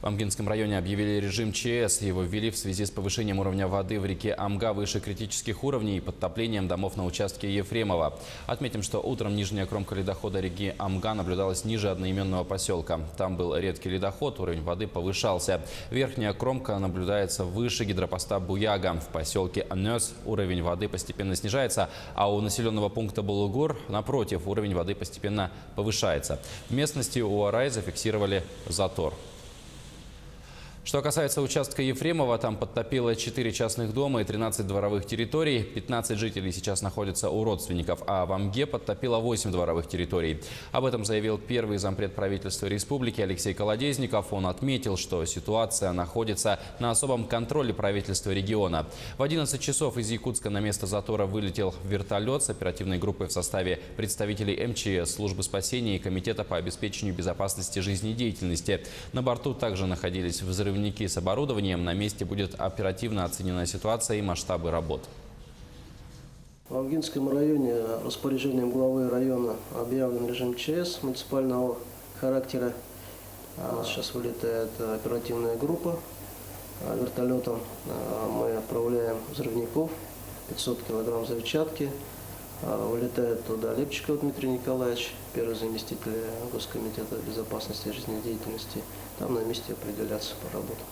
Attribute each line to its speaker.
Speaker 1: В Амгинском районе объявили режим ЧС. Его ввели в связи с повышением уровня воды в реке Амга выше критических уровней и подтоплением домов на участке Ефремова. Отметим, что утром нижняя кромка ледохода реки Амга наблюдалась ниже одноименного поселка. Там был редкий ледоход, уровень воды повышался. Верхняя кромка наблюдается выше гидропоста Буяга. В поселке Анёс уровень воды постепенно снижается, а у населенного пункта Булугур, напротив, уровень воды постепенно повышается. В местности Уарай зафиксировали затор. Что касается участка Ефремова, там подтопило 4 частных дома и 13 дворовых территорий. 15 жителей сейчас находятся у родственников, а в Амге подтопило 8 дворовых территорий. Об этом заявил первый зампред правительства республики Алексей Колодезников. Он отметил, что ситуация находится на особом контроле правительства региона. В 11 часов из Якутска на место затора вылетел вертолет с оперативной группой в составе представителей МЧС, службы спасения и комитета по обеспечению безопасности жизнедеятельности. На борту также находились взрывники с оборудованием. На месте будет оперативно оценена ситуация и масштабы работ.
Speaker 2: В Амгинском районе распоряжением главы района объявлен режим ЧС муниципального характера. Сейчас вылетает оперативная группа вертолетом. Мы отправляем взрывников, 500 килограмм взрывчатки. Вылетает туда Лепчиков Дмитрий Николаевич, первый заместитель Госкомитета безопасности и жизнедеятельности. Там на месте определяться по работам.